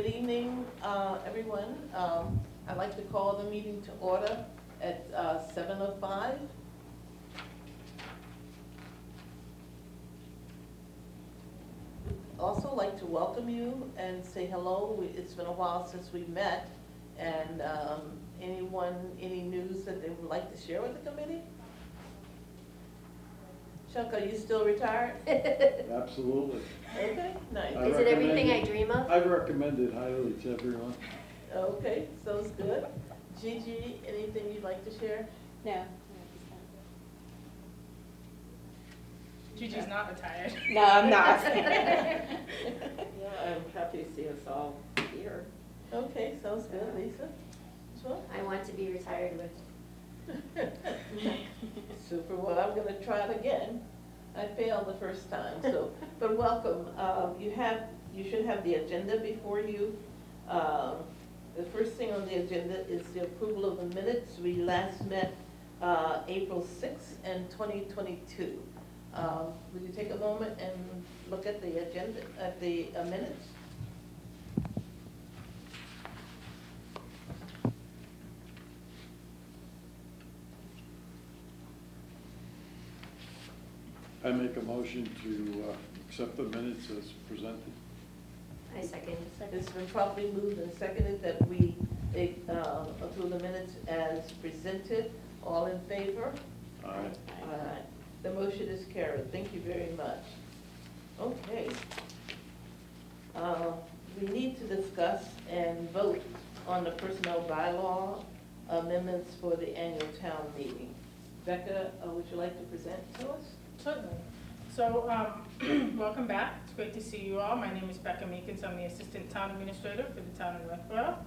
Good evening, everyone. I'd like to call the meeting to order at 7:05. Also like to welcome you and say hello. It's been a while since we met. And any news that they would like to share with the committee? Chuck, are you still retired? Absolutely. Okay, nice. I Is it everything I recommend it. dream of? I've recommended highly to everyone. Okay, sounds good. Gigi, anything you'd like to share? No. Gigi's not retired. No, I'm not. Yeah, I'm happy to see us all here. Okay, sounds good. Lisa? Sure. I want to be retired with. Super, well, I'm gonna try it again. I failed the first time, so, but welcome. You should have the agenda before you. The first thing on the agenda is the approval of the minutes. We last met April 6th in 2022. Would you take a moment and look at the agenda, at the minutes? I make a motion to accept the minutes as presented. I second. It's been properly moved and seconded that we approve the minutes as presented. All in favor? Aye. Aye. The motion is carried. Thank you very much. Okay. We need to discuss and vote on the personnel bylaw amendments for the annual town meeting. Becca, would you like to present to us? Certainly. So, welcome back. It's great to see you all. My name is Becca Meekins. I'm the Assistant Town Administrator for the town of Northborough.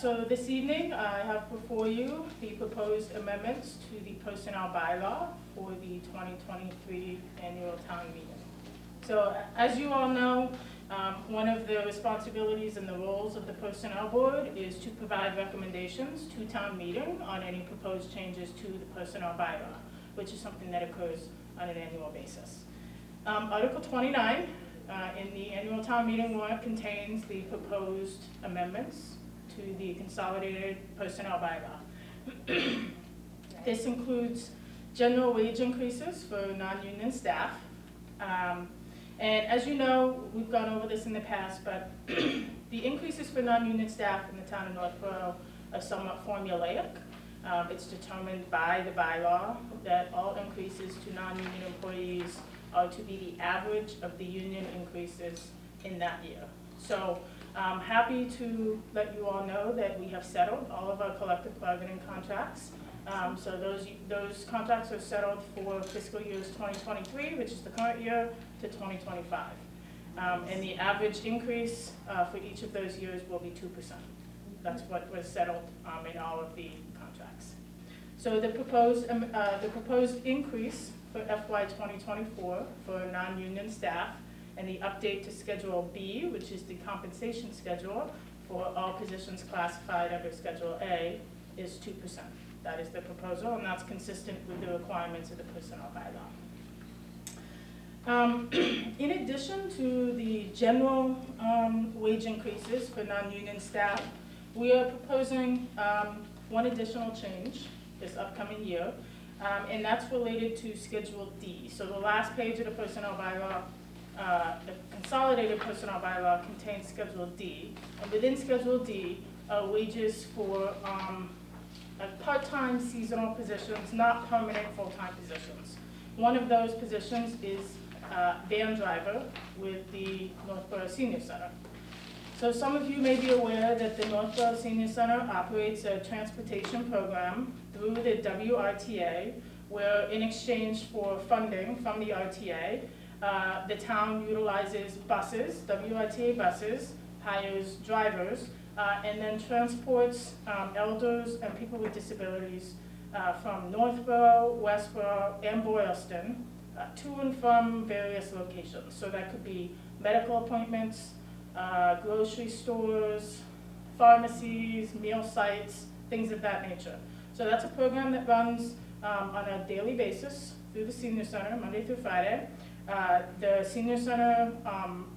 So this evening, I have before you the proposed amendments to the personnel bylaw for the 2023 annual town meeting. So, as you all know, one of the responsibilities and the roles of the personnel board is to provide recommendations to town meeting on any proposed changes to the personnel bylaw, which is something that occurs on an annual basis. Article 29 in the annual town meeting warrant contains the proposed amendments to the consolidated personnel bylaw. This includes general wage increases for non-union staff. And as you know, we've gone over this in the past, but the increases for non-union staff in the town of Northborough are somewhat formulaic. It's determined by the bylaw that all increases to non-union employees are to be the average of the union increases in that year. So I'm happy to let you all know that we have settled all of our collective bargaining contracts. So those contracts are settled for fiscal years 2023, which is the current year, to 2025. And the average increase for each of those years will be 2%. That's what was settled in all of the contracts. So the proposed increase for FY 2024 for non-union staff and the update to Schedule B, which is the compensation schedule for all positions classified under Schedule A, is 2%. That is the proposal, and that's consistent with the requirements of the personnel bylaw. In addition to the general wage increases for non-union staff, we are proposing one additional change this upcoming year, and that's related to Schedule D. So the last page of the personnel bylaw, the consolidated personnel bylaw, contains Schedule D, and within Schedule D are wages for part-time seasonal positions, not permanent full-time positions. One of those positions is van driver with the Northborough Senior Center. So some of you may be aware that the Northborough Senior Center operates a transportation program through the WRTA, where in exchange for funding from the RTA, the town utilizes buses, WRTA buses, hires drivers, and then transports elders and people with disabilities from Northborough, Westborough, and Boylston to and from various locations. So that could be medical appointments, grocery stores, pharmacies, meal sites, things of that nature. So that's a program that runs on a daily basis through the Senior Center, Monday through Friday. The senior center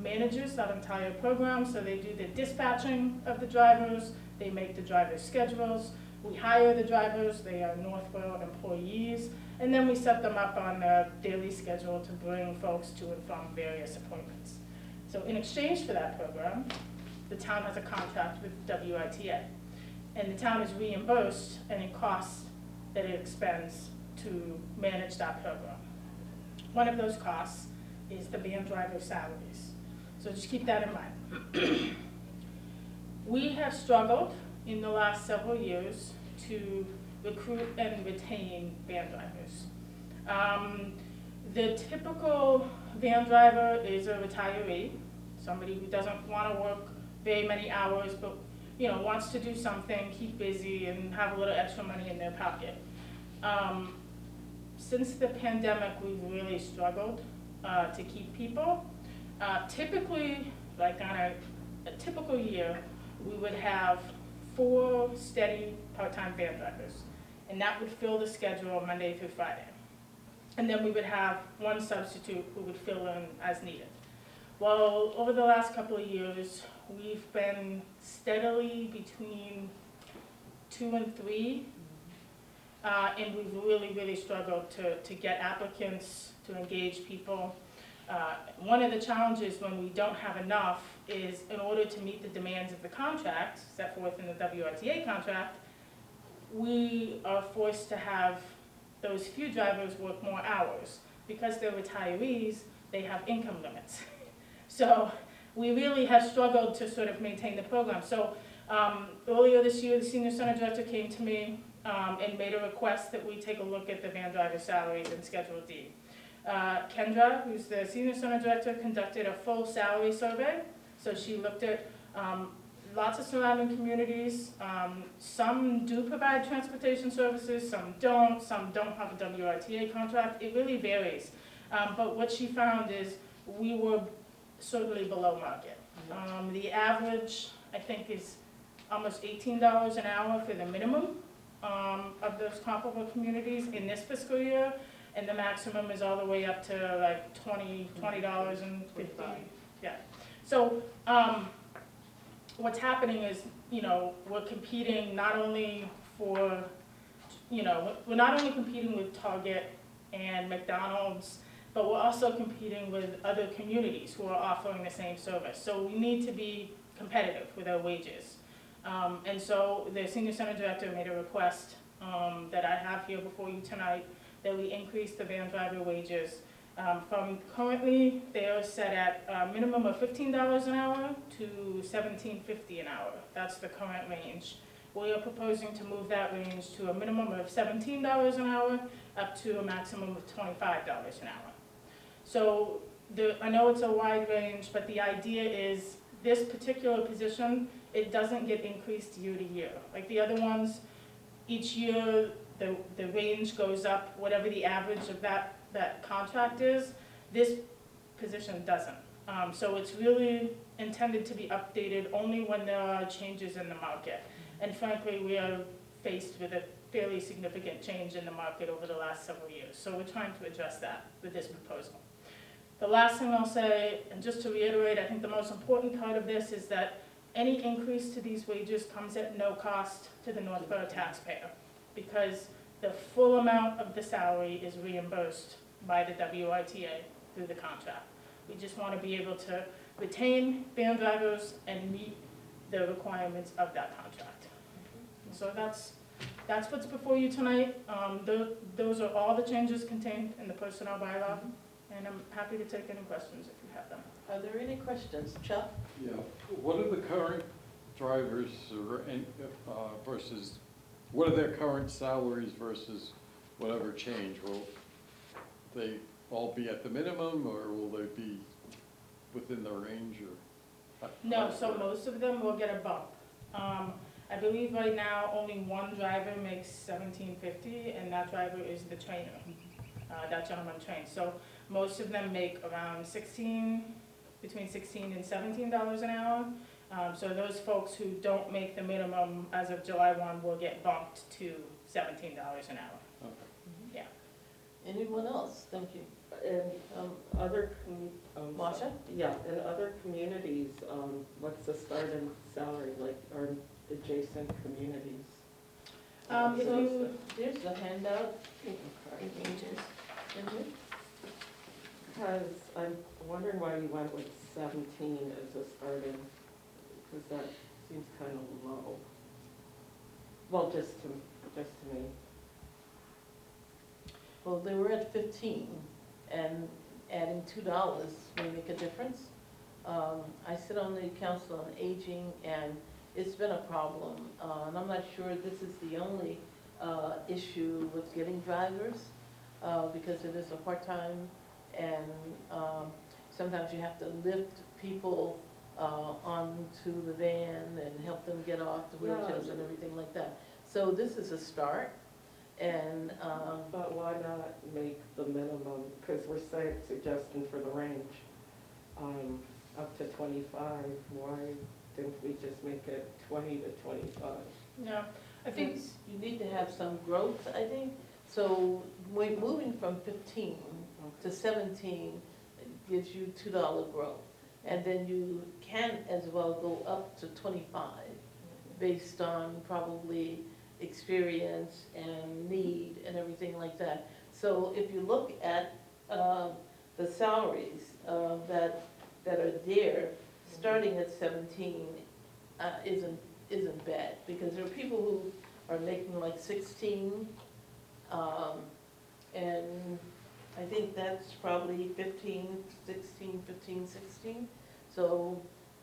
manages that entire program, so they do the dispatching of the drivers, they make the drivers' schedules, we hire the drivers, they are Northborough employees, and then we set them up on a daily schedule to bring folks to and from various appointments. So in exchange for that program, the town has a contract with WITA, and the town is reimbursed any costs that it expends to manage that program. One of those costs is the van driver salaries. So just keep that in mind. We have struggled in the last several years to recruit and retain van drivers. The typical van driver is a retiree, somebody who doesn't want to work very many hours, but wants to do something, keep busy, and have a little extra money in their pocket. Since the pandemic, we've really struggled to keep people. Typically, like on a typical year, we would have 4 steady part-time van drivers, and that would fill the schedule Monday through Friday. And then we would have 1 substitute who would fill in as needed. Well, over the last couple of years, we've been steadily between 2 and 3. And we've really struggled to get applicants, to engage people. One of the challenges when we don't have enough is, in order to meet the demands of the contract set forth in the WITA contract, we are forced to have those few drivers work more hours. Because they're retirees, they have income limits. So we really have struggled to sort of maintain the program. So earlier this year, the senior center director came to me and made a request that we take a look at the van driver salaries in Schedule D. Kendra, who's the senior center director, conducted a full salary survey. So she looked at lots of surrounding communities. Some do provide transportation services, some don't have a WITA contract. It really varies. But what she found is we were certainly below market. The average, I think, is almost $18 an hour for the minimum of those comparable communities in this fiscal year, and the maximum is all the way up to like $20.50. Yeah. So what's happening is, we're competing not only for, we're not only competing with Target and McDonald's, but we're also competing with other communities who are offering the same service. So we need to be competitive with our wages. And so the senior center director made a request that I have here before you tonight, that we increase the van driver wages from currently they are set at a minimum of $15 an hour to $17.50 an hour. That's the current range. We are proposing to move that range to a minimum of $17 an hour up to a maximum of $25 an hour. So I know it's a wide range, but the idea is this particular position, it doesn't get increased year to year. Like the other ones, each year the range goes up, whatever the average of that contract is. This position doesn't. So it's really intended to be updated only when there are changes in the market. And frankly, we are faced with a fairly significant change in the market over the last several years. So we're trying to address that with this proposal. The last thing I'll say, and just to reiterate, I think the most important part of this is that any increase to these wages comes at no cost to the Northborough taxpayer, because the full amount of the salary is reimbursed by the WITA through the contract. We just want to be able to retain van drivers and meet the requirements of that contract. So that's what's before you tonight. Those are all the changes contained in the personnel bylaw, and I'm happy to take any questions if you have them. Are there any questions? Chuck? Yeah, what are the current drivers versus, what are their current salaries versus whatever change? Will they all be at the minimum, or will they be within the range, or? No, so most of them will get a bump. I believe right now only one driver makes $17.50, and that driver is the trainer. That gentleman trains. So most of them make around between $16 and $17 an hour. So those folks who don't make the minimum as of July 1 will get bumped to $17 an hour. Okay. Yeah. Anyone else? Thank you. In other Marcia? Yeah, in other communities, what's the starting salary, like, or adjacent communities? If So you, there's the handout. Okay. Ranges. Mhm. Because I'm wondering why you went with 17 as a starting, because that seems kind of low. Well, just to me. Well, they were at 15, and adding $2 may make a difference. I sit on the Council on Aging, and it's been a problem. And I'm not sure this is the only issue with getting drivers, because it is a part-time, and sometimes you have to lift people onto the van and help them get off the wheelchairs and everything like that. So this is a start, and But why not make the minimum, because we're suggesting for the range, up to 25, why didn't we just make it 20 to 25? no, I think, you need to have some growth, I think. So when moving from 15 to 17 gives you $2 growth. And then you can as well go up to 25 based on probably experience and need and everything like that. So if you look at the salaries that are there, starting at 17 isn't bad, because there are people who are making like 16, and I think that's probably 15, 16. So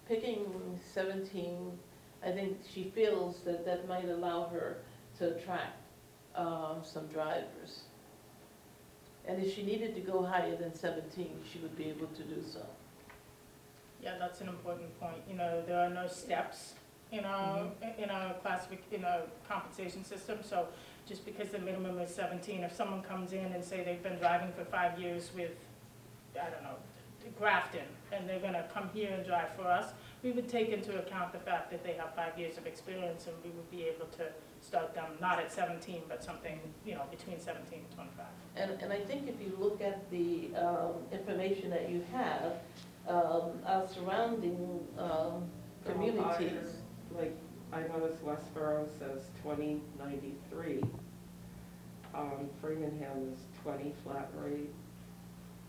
picking 17, I think she feels that that might allow her to attract some drivers. And if she needed to go higher than 17, she would be able to do so. yeah, that's an important point. You know, there are no steps in our compensation system, so just because the minimum is 17, if someone comes in and say they've been driving for 5 years with, I don't know, Grafton, and they're gonna come here and drive for us, we would take into account the fact that they have 5 years of experience, and we would be able to start them not at 17, but something, you know, between 17 and 25. And I think if you look at the information that you have, our surrounding communities. Like, I noticed Westboro says 2093. Framingham is 20 flat rate.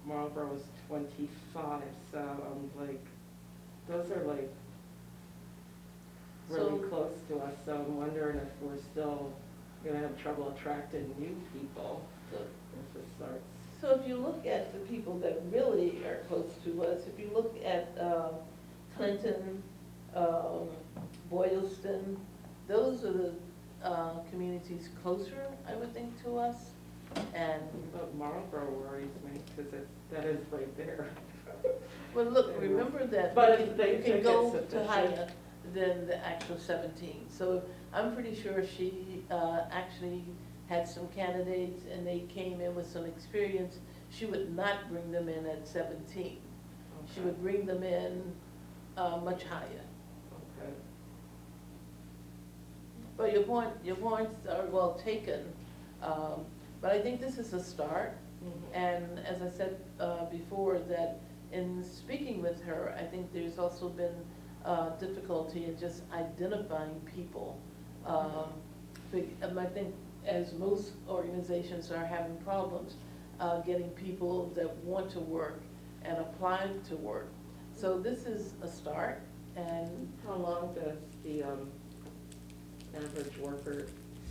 Marlboro is 25, so I'm like, those are like really So- close to us, so I'm wondering if we're still gonna have trouble attracting new people So- if it starts. So if you look at the people that really are close to us, if you look at Clinton, Boylston, those are the communities closer, I would think, to us. And, But Marlboro worries me, because that is right there. well, look, remember that But you if they can think go it's to sufficient. higher than the actual 17. So I'm pretty sure she actually had some candidates and they came in with some experience. She would not bring them in at 17. She would bring them in much higher. Okay. But your points are well taken. But I think this is a start. And as I said before, that in speaking with her, I think there's also been difficulty in just identifying people. I think as most organizations are having problems getting people that want to work and apply to work. So this is a start, and How long does the average worker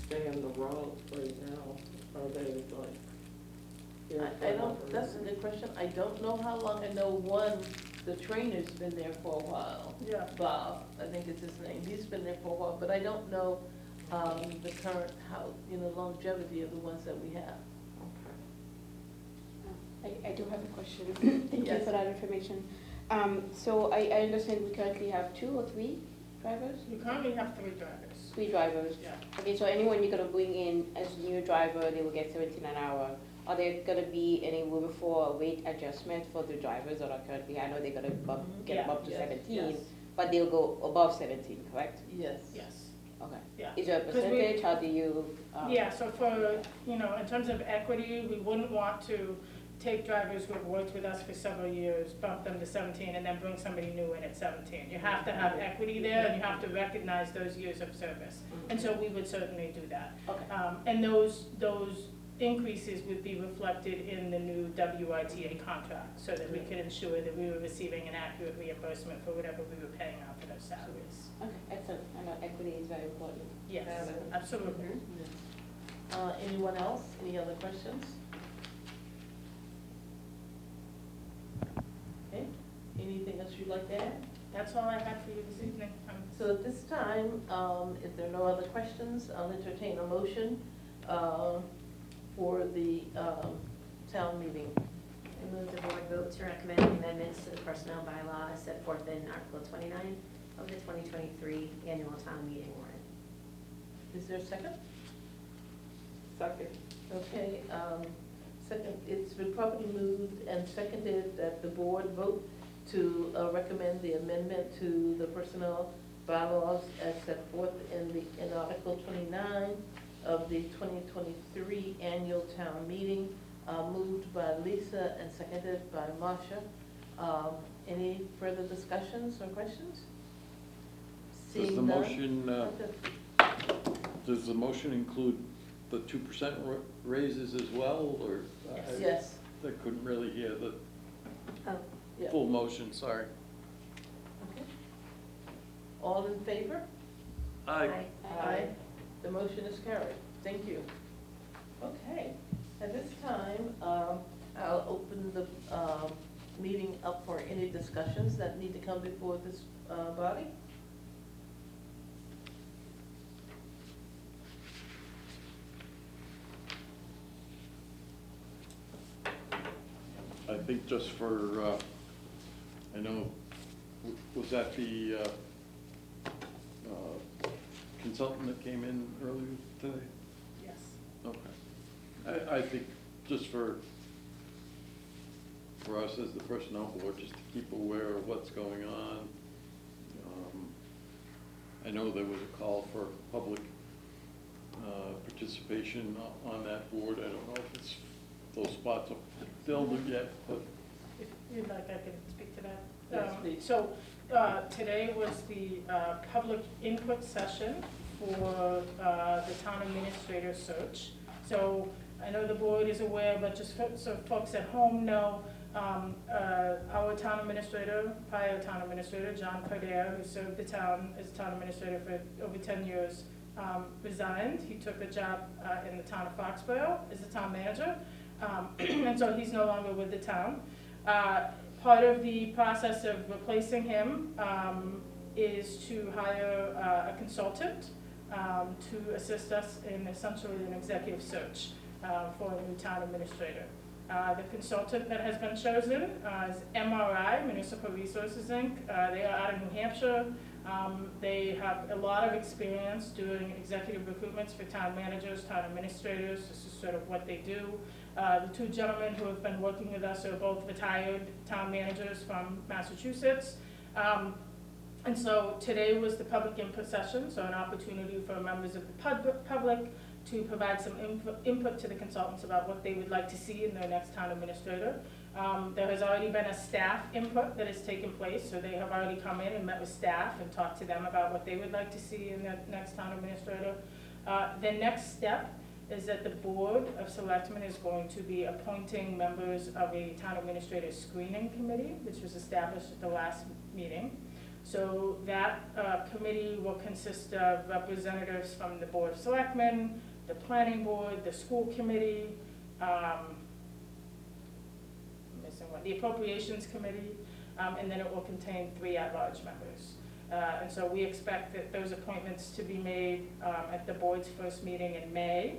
stay in the role right now? Are they like? here for I don't, longer? that's a good question. I don't know how long. I know one, the trainer's been there for a while. Yeah. Bob, I think is his name. He's been there for a while, but I don't know the current, longevity of the ones that we have. Okay. I do have a question. Thank you Yes. for that information. So I understand we currently have 2 or 3 drivers? We currently have 3 drivers. 3 drivers. Yeah. Okay, so anyone you're gonna bring in as a new driver, they will get 17 an hour. Are there gonna be any room for a rate adjustment for the drivers that are currently, I know they're gonna get them Yeah. up to Yes, 17, yes. but they'll go above 17, correct? Yes. Yes, Okay. yeah. Is there a 'Cause we- percentage? How do you? Yeah, so for, in terms of equity, we wouldn't want to take drivers who have worked with us for several years, bump them to 17, and then bring somebody new in at 17. You have to have equity there, and you have to recognize those years of service. And so we would certainly do that. Okay. And those increases would be reflected in the new WITA contract, so that we could ensure that we were receiving an accurate reimbursement for whatever we were paying out for those salaries. Okay, excellent. I know equity is very important. Yes, Mhm. absolutely. Anyone else? Any other questions? Okay, anything else you'd like to add? That's all I had for you this evening. So at this time, if there are no other questions, I'll entertain a motion for the town meeting. I move the board vote to recommend amendments to the personnel bylaw as set forth in Article 29 of the 2023 annual town meeting warrant. Is there a second? Second. Okay, second, it's been properly moved and seconded that the board vote to recommend the amendment to the personnel bylaws as set forth in Article 29 of the 2023 annual town meeting, moved by Lisa and seconded by Marcia. Any further discussions or questions? Does the Seeing none? motion, Okay. does the motion include the 2% raises as well, or? Yes, I couldn't really hear the Oh, yeah. full motion, sorry. Okay. All in favor? aye. Aye. The motion is carried. Thank you. Okay, at this time, I'll open the meeting up for any discussions that need to come before this body. I think just for, I know, was that the consultant that came in earlier today? Yes. Okay. I think just for us as the personnel board, just to keep aware of what's going on. I know there was a call for public participation on that board. I don't know if it's, those spots are filled yet, but If you'd like, I can speak to that. Yes, please. So, today was the public input session for the town administrator search. So, I know the board is aware, but just so folks at home know, our town administrator, prior town administrator, John Cardare, who served the town as town administrator for over 10 years, resigned. He took a job in the town of Foxborough as the town manager. And so he's no longer with the town. Part of the process of replacing him is to hire a consultant to assist us in essentially an executive search for a new town administrator. The consultant that has been chosen is MRI, Municipal Resources, Inc. They are out of New Hampshire. They have a lot of experience doing executive recruitments for town managers, town administrators. This is sort of what they do. The two gentlemen who have been working with us are both retired town managers from Massachusetts. And so today was the public input session, so an opportunity for members of the public to provide some input to the consultants about what they would like to see in their next town administrator. There has already been a staff input that has taken place, so they have already come in and met with staff and talked to them about what they would like to see in their next town administrator. The next step is that the Board of Selectmen is going to be appointing members of a town administrator screening committee, which was established at the last meeting. So that committee will consist of representatives from the Board of Selectmen, the Planning Board, the School Committee, the Appropriations Committee, and then it will contain 3 at-large members. And so we expect that those appointments to be made at the board's first meeting in May.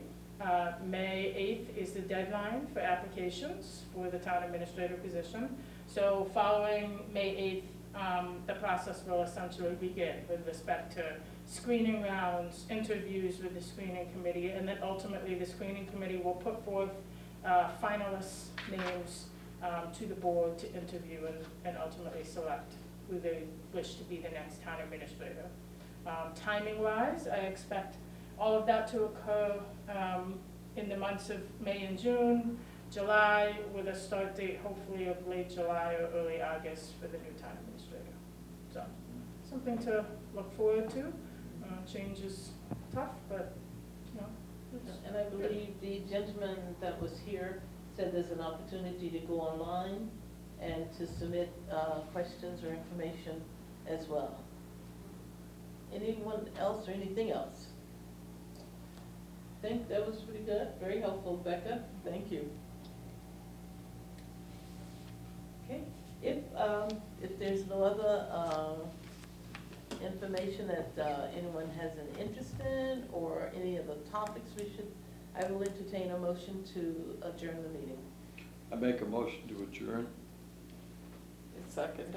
May 8th is the deadline for applications for the town administrator position. So following May 8th, the process will essentially begin with respect to screening rounds, interviews with the screening committee, and then ultimately the screening committee will put forth finalists' names to the board to interview and ultimately select who they wish to be the next town administrator. Timing-wise, I expect all of that to occur in the months of May and June. July, with a start date hopefully of late July or early August for the new town administrator. So, something to look forward to. Change is tough, but, you know, it's And I believe the gentleman that was here said there's an opportunity to go online and to submit questions or information as well. Anyone else or anything else? I think that was pretty good, very helpful, Becca, thank you. Okay, if there's no other information that anyone has an interest in, or any of the topics I will entertain a motion to adjourn the meeting. I make a motion to adjourn. Second.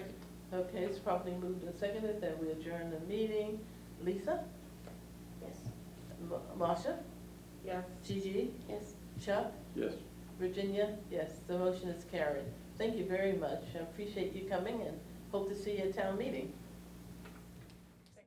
Okay, it's probably moved and seconded that we adjourn the meeting. Lisa? Yes. Marcia? Yes. Gigi? Yes. Chuck? Yes. Virginia? Yes, the motion is carried. Thank you very much. I appreciate you coming and hope to see you at town meeting.